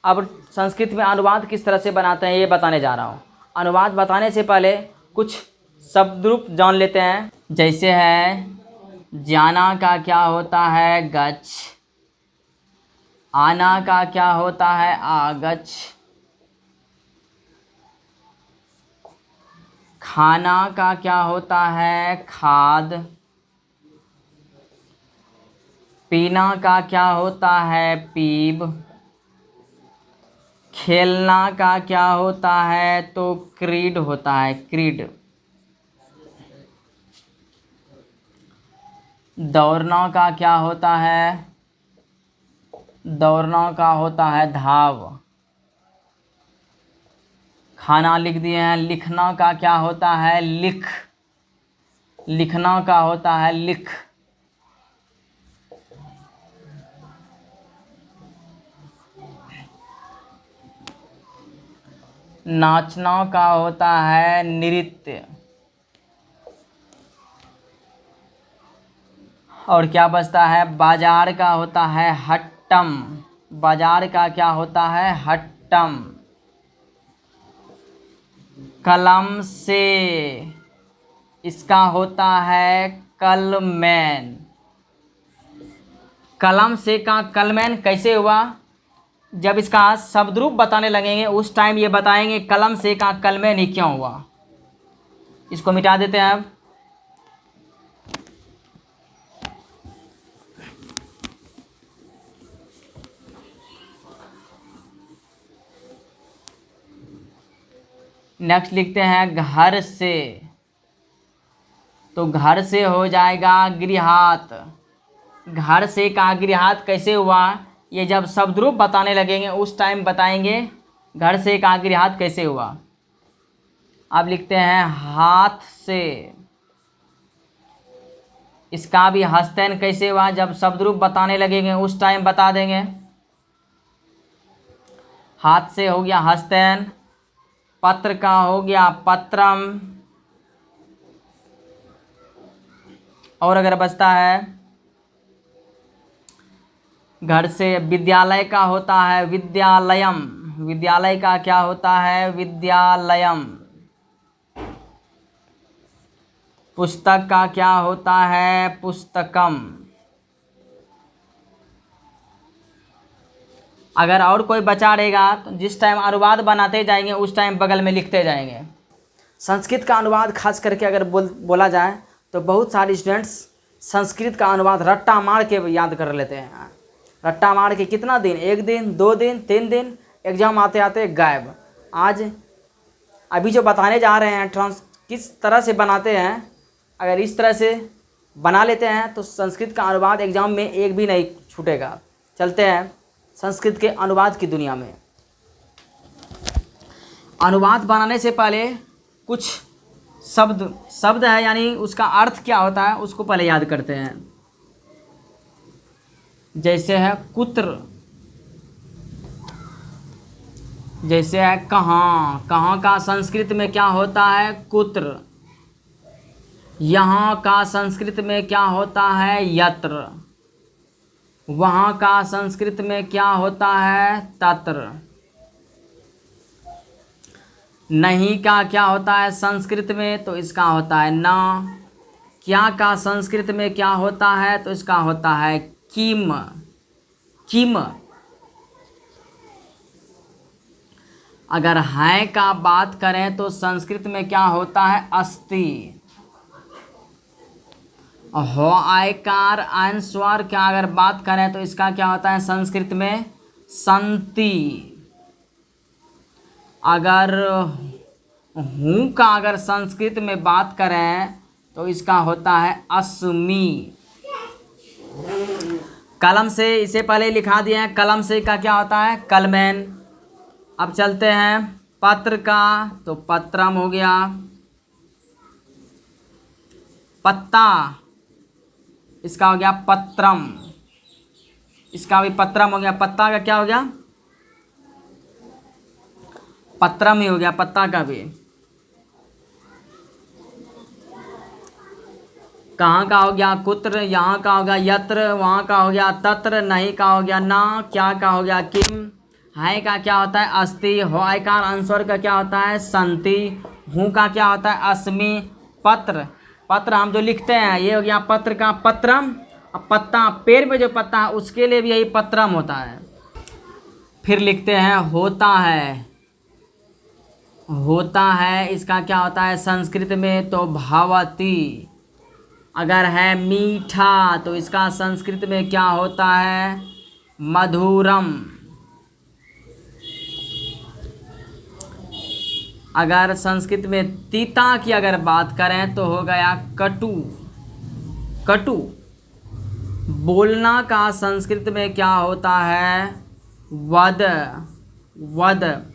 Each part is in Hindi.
अब संस्कृत में अनुवाद किस तरह से बनाते हैं ये बताने जा रहा हूँ। अनुवाद बताने से पहले कुछ शब्द रूप जान लेते हैं। जैसे है जाना का क्या होता है गच्छ, आना का क्या होता है आगच्छ, खाना का क्या होता है खाद, पीना का क्या होता है पीब, खेलना का क्या होता है तो क्रीड होता है क्रीड, दौड़ना का क्या होता है, दौड़ना का होता है धाव, खाना लिख दिए हैं। लिखना का क्या होता है लिख, लिखना का होता है लिख, नाचना का होता है नृत्य, और क्या बचता है बाजार का होता है हट्टम, बाजार का क्या होता है हट्टम, कलम से इसका होता है कलमैन, कलम से का कलमैन कैसे हुआ, जब इसका शब्द रूप बताने लगेंगे उस टाइम ये बताएंगे कलम से का कलमैन ही क्यों हुआ। इसको मिटा देते हैं अब। नेक्स्ट लिखते हैं घर से, तो घर से हो जाएगा गृहात, घर से का गृहात कैसे हुआ, ये जब शब्द रूप बताने लगेंगे उस टाइम बताएंगे घर से का गृहात कैसे हुआ। अब लिखते हैं हाथ से, इसका भी हस्तैन कैसे हुआ, जब शब्द रूप बताने लगेंगे उस टाइम बता देंगे। हाथ से हो गया हस्तैन, पत्र का हो गया पत्रम, और अगर बचता है घर से विद्यालय का होता है विद्यालयम, विद्यालय का क्या होता है विद्यालयम, पुस्तक का क्या होता है पुस्तकम। अगर और कोई बचा रहेगा तो जिस टाइम अनुवाद बनाते जाएंगे उस टाइम बगल में लिखते जाएंगे। संस्कृत का अनुवाद खास करके अगर बोला जाए तो बहुत सारे स्टूडेंट्स संस्कृत का अनुवाद रट्टा मार के याद कर लेते हैं। रट्टा मार के कितना दिन, 1 दिन 2 दिन 3 दिन, एग्जाम आते आते गायब। आज अभी जो बताने जा रहे हैं किस तरह से बनाते हैं, अगर इस तरह से बना लेते हैं तो संस्कृत का अनुवाद एग्जाम में एक भी नहीं छूटेगा। चलते हैं संस्कृत के अनुवाद की दुनिया में। अनुवाद बनाने से पहले कुछ शब्द है यानी उसका अर्थ क्या होता है उसको पहले याद करते हैं। जैसे है कुत्र, जैसे है कहाँ, कहाँ का संस्कृत में क्या होता है कुत्र, यहाँ का संस्कृत में क्या होता है यत्र, वहाँ का संस्कृत में क्या होता है तत्र, नहीं का क्या होता है संस्कृत में तो इसका होता है न, क्या का संस्कृत में क्या होता है तो इसका होता है किम, किम। अगर है का बात करें तो संस्कृत में क्या होता है अस्ति, हो आयकार आयन स्वर क्या अगर बात करें तो इसका क्या होता है संस्कृत में संति। अगर हूँ का अगर संस्कृत में बात करें तो इसका होता है अस्मि। कलम से इसे पहले लिखा दिए हैं, कलम से का क्या होता है कलमैन। अब चलते हैं पत्र का, तो पत्रम हो गया, पत्ता इसका हो गया पत्रम, इसका भी पत्रम हो गया, पत्ता का क्या हो गया पत्रम ही हो गया पत्ता का भी। कहाँ का हो गया कुत्र, यहाँ का हो गया यत्र, वहाँ का हो गया तत्र, नहीं का हो गया ना, क्या का हो गया किम, है का क्या होता है अस्ति, हयकार अनुस्वर का क्या होता है संति, हूँ का क्या होता है अस्मि, पत्र, पत्र हम जो लिखते हैं ये हो गया पत्र का पत्रम, अब पत्ता पेड़ में जो पत्ता है उसके लिए भी यही पत्रम होता है। फिर लिखते हैं होता है, होता है इसका क्या होता है संस्कृत में तो भवति। अगर है मीठा तो इसका संस्कृत में क्या होता है मधुरम। अगर संस्कृत में तीता की अगर बात करें तो हो गया कटु, कटु। बोलना का संस्कृत में क्या होता है वद, वद।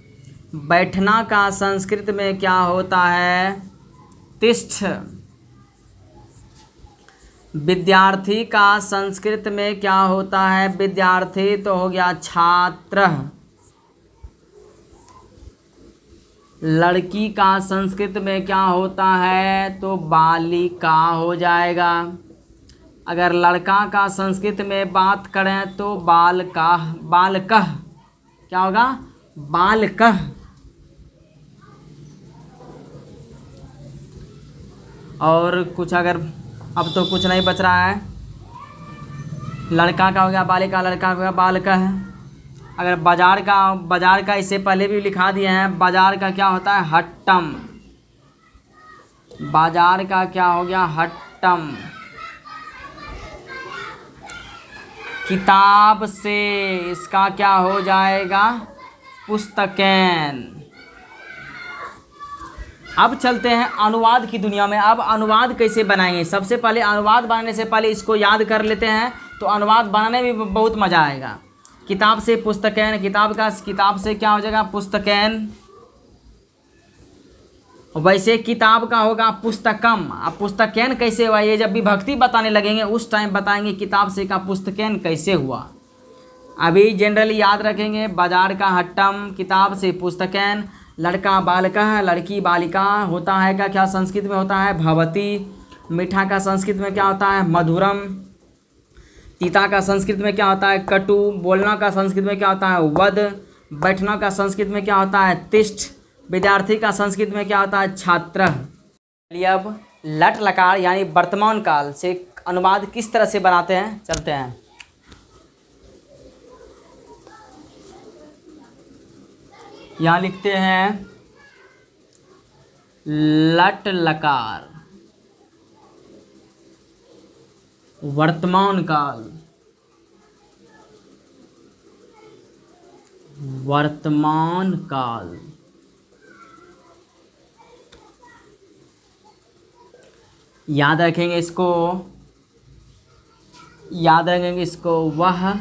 बैठना का संस्कृत में क्या होता है तिष्ठ। विद्यार्थी का संस्कृत में क्या होता है विद्यार्थी तो हो गया छात्र। लड़की का संस्कृत में क्या होता है तो बालिका हो जाएगा। अगर लड़का का संस्कृत में बात करें तो बालका, बालकः क्या होगा बालकः। और कुछ अगर अब तो कुछ नहीं बच रहा है, लड़का का हो गया बालिका, लड़का का हो गया बालकः। अगर बाजार का इससे पहले भी लिखा दिए हैं, बाजार का क्या होता है हट्टम, बाजार का क्या हो गया हट्टम। किताब से इसका क्या हो जाएगा पुस्तकेन। अब चलते हैं अनुवाद की दुनिया में। अब अनुवाद कैसे बनाएंगे, सबसे पहले अनुवाद बनाने से पहले इसको याद कर लेते हैं तो अनुवाद बनाने में बहुत मज़ा आएगा। किताब से पुस्तकेन, किताब से क्या हो जाएगा पुस्तकेन। वैसे किताब का होगा पुस्तकम। अब पुस्तकेन कैसे हुआ ये जब विभक्ति बताने लगेंगे उस टाइम बताएंगे किताब से का पुस्तकेन कैसे हुआ। अभी जनरली याद रखेंगे बाजार का हट्टम, किताब से पुस्तकेन, लड़का बालकः, लड़की बालिका, होता है का क्या संस्कृत में होता है भवती, मीठा का संस्कृत में क्या होता है मधुरम, तीता का संस्कृत में क्या होता है कटु, बोलना का संस्कृत में क्या होता है वद, बैठना का संस्कृत में क्या होता है तिष्ठ, विद्यार्थी का संस्कृत में क्या होता है छात्र। चलिए अब लट लकार यानी वर्तमान काल से अनुवाद किस तरह से बनाते हैं चलते हैं। यहाँ लिखते हैं लट लकार वर्तमान काल, वर्तमान काल। याद रखेंगे इसको, याद रखेंगे इसको वह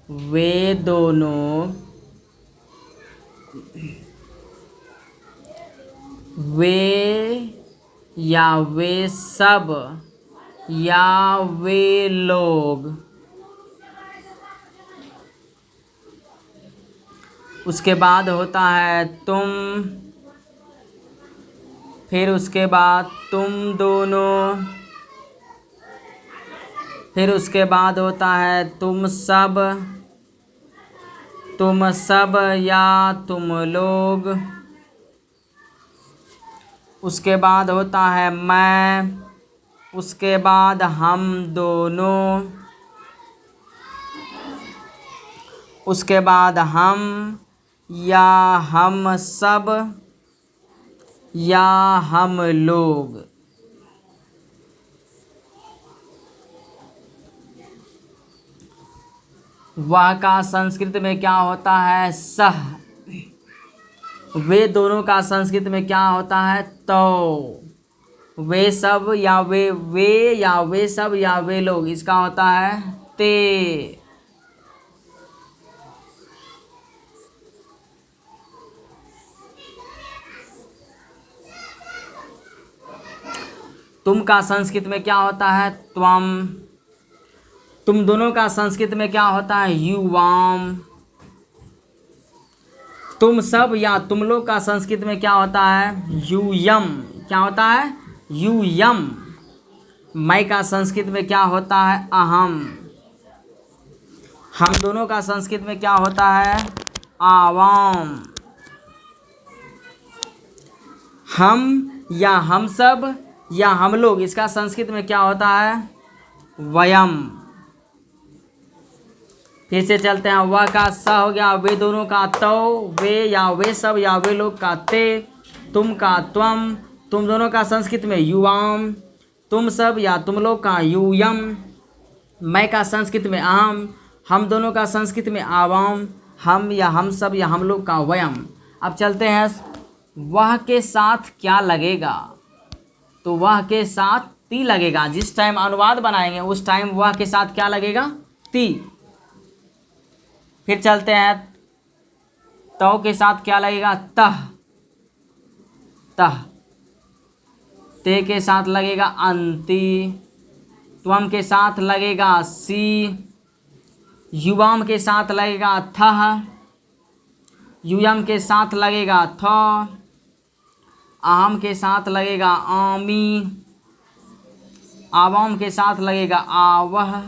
वे दोनों, वे या वे सब या वे लोग। उसके बाद होता है तुम, फिर उसके बाद तुम दोनों, फिर उसके बाद होता है तुम सब या तुम लोग। उसके बाद होता है मैं, उसके बाद हम दोनों, उसके बाद हम या हम सब या हम लोग। वह का संस्कृत में क्या होता है सह। वे दोनों का संस्कृत में क्या होता है तो। वे सब या वे या वे सब या वे लोग इसका होता है ते। तुम का संस्कृत में क्या होता है त्वम। तुम दोनों का संस्कृत में क्या होता है युवाम। तुम सब या तुम लोग का संस्कृत में क्या होता है यूयम। क्या होता है यूयम। मैं का संस्कृत में क्या होता है अहम। हम दोनों का संस्कृत में क्या होता है? आवाम। हम या हम सब या हम लोग, इसका संस्कृत में क्या होता है? वयम। फिर से चलते हैं, वह का स हो गया, वे दोनों का तो, वे या वे सब या वे लोग का ते, तुम का त्वम, तुम दोनों का संस्कृत में युवाम, तुम सब या तुम लोग का यूयम, मैं का संस्कृत में अहम, हम दोनों का संस्कृत में आवाम, हम या हम सब या हम लोग का वयम। अब चलते हैं, वह के साथ क्या लगेगा? तो वह के साथ ती लगेगा। जिस टाइम अनुवाद बनाएंगे उस टाइम वह के साथ क्या लगेगा? ती। फिर चलते हैं, तो के साथ क्या लगेगा? तह। तह। ते के साथ लगेगा अंति, त्वम के साथ लगेगा सी, युवाम के साथ लगेगा थह, युयम के साथ लगेगा थ, अहम के साथ लगेगा आमी, आवाम के साथ लगेगा आवह,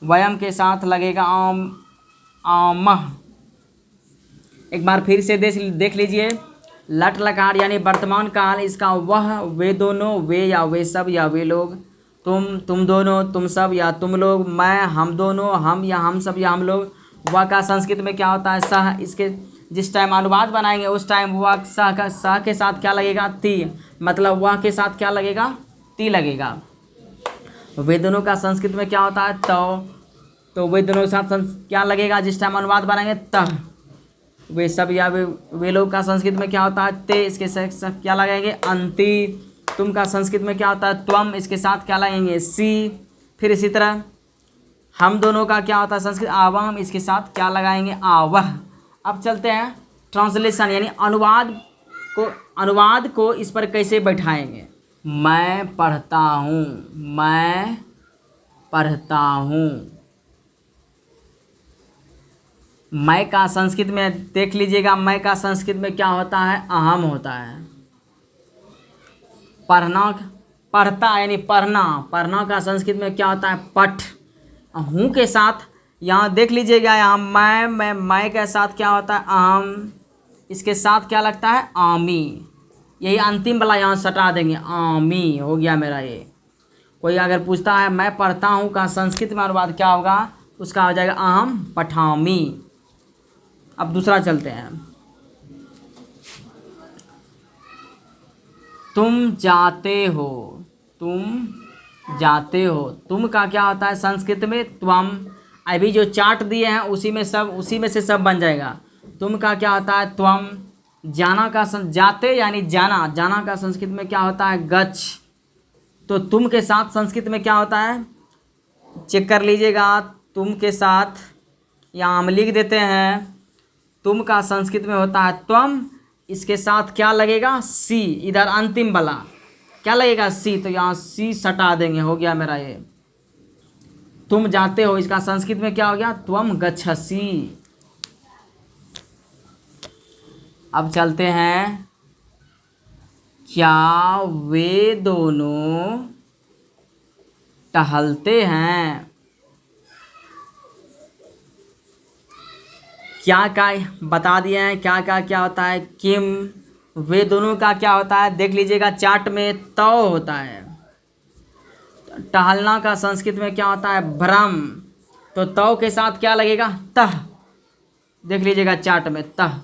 वयम के साथ लगेगा आमह। एक बार फिर से देख लीजिए, लट लकार यानी वर्तमान काल, इसका वह, वे दोनों, वे या वे सब या वे लोग, तुम दोनों, तुम सब या तुम लोग, मैं, हम दोनों, हम या हम सब या हम लोग। वह का संस्कृत में क्या होता है? सह। इसके जिस टाइम अनुवाद बनाएंगे उस टाइम वह सह के साथ क्या लगेगा? ती। मतलब वह के साथ क्या लगेगा? ती लगेगा। वे दोनों का संस्कृत में क्या होता है? तो वे दोनों के साथ क्या लगेगा जिस टाइम अनुवाद बनाएंगे? तह। वे सब या वे लोग का संस्कृत में क्या होता है? ते। इसके साथ क्या लगाएंगे? अंति। तुम का संस्कृत में क्या होता है? त्वम। इसके साथ क्या लगाएंगे? सी। फिर इसी तरह हम दोनों का क्या होता है संस्कृत? आवाम। इसके साथ क्या लगाएंगे? आवह। अब चलते हैं ट्रांसलेशन यानी अनुवाद को इस पर कैसे बैठाएंगे। मैं पढ़ता हूँ, मैं पढ़ता हूँ। मैं का संस्कृत में देख लीजिएगा, मैं का संस्कृत में क्या होता है? अहम होता है। पढ़ना, पढ़ता यानी पढ़ना, पढ़ना का संस्कृत में क्या होता है? पठ। हूँ के साथ यहाँ देख लीजिएगा, यहाँ मैं के साथ क्या होता है? अहम। इसके साथ क्या लगता है? आमी। यही अंतिम वाला यहाँ सटा देंगे, आमी हो गया मेरा ये। कोई अगर पूछता है मैं पढ़ता हूँ का संस्कृत में अनुवाद क्या होगा? उसका हो जाएगा अहम पठामी। अब दूसरा चलते हैं, तुम जाते हो, तुम जाते हो। तुम का क्या होता है संस्कृत में? त्वम। अभी जो चार्ट दिए हैं उसी में से सब बन जाएगा। तुम का क्या होता है? त्वम। जाना का जाते यानी जाना, जाना का संस्कृत में क्या होता है? गच्छ। तो तुम के साथ संस्कृत में क्या होता है? चेक कर लीजिएगा, तुम के साथ यहाँ हम लिख देते हैं, तुम का संस्कृत में होता है त्वम। इसके साथ क्या लगेगा? सी। इधर अंतिम वाला क्या लगेगा? सी। तो यहाँ सी सटा देंगे, हो गया मेरा ये। तुम जाते हो, इसका संस्कृत में क्या हो गया? त्वम गच्छसि। अब चलते हैं, क्या वे दोनों टहलते हैं? क्या क्या बता दिए हैं, क्या क्या होता है? किम। वे दोनों का क्या होता है? देख लीजिएगा चार्ट में तो होता है। टहलना का संस्कृत में क्या होता है? भ्रम। तो के साथ क्या लगेगा? तह। देख लीजिएगा चार्ट में तह।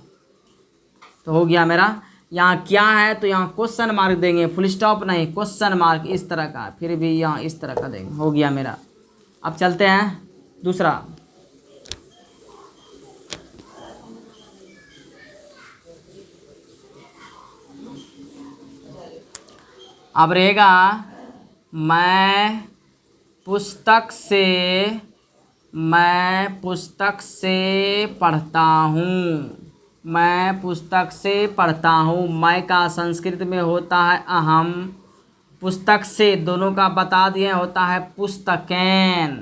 तो हो गया मेरा। यहाँ क्या है तो यहाँ क्वेश्चन मार्क देंगे, फुल स्टॉप नहीं, क्वेश्चन मार्क इस तरह का, फिर भी यहाँ इस तरह का देंगे, हो गया मेरा। अब चलते हैं दूसरा, अब रहेगा मैं पुस्तक से पढ़ता हूँ, मैं पुस्तक से पढ़ता हूँ। मैं का संस्कृत में होता है अहम। पुस्तक से दोनों का बता दिए, होता है पुस्तकैन।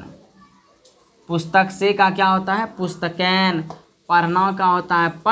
पुस्तक से का क्या होता है? पुस्तकैन। पढ़ना का होता है पठ।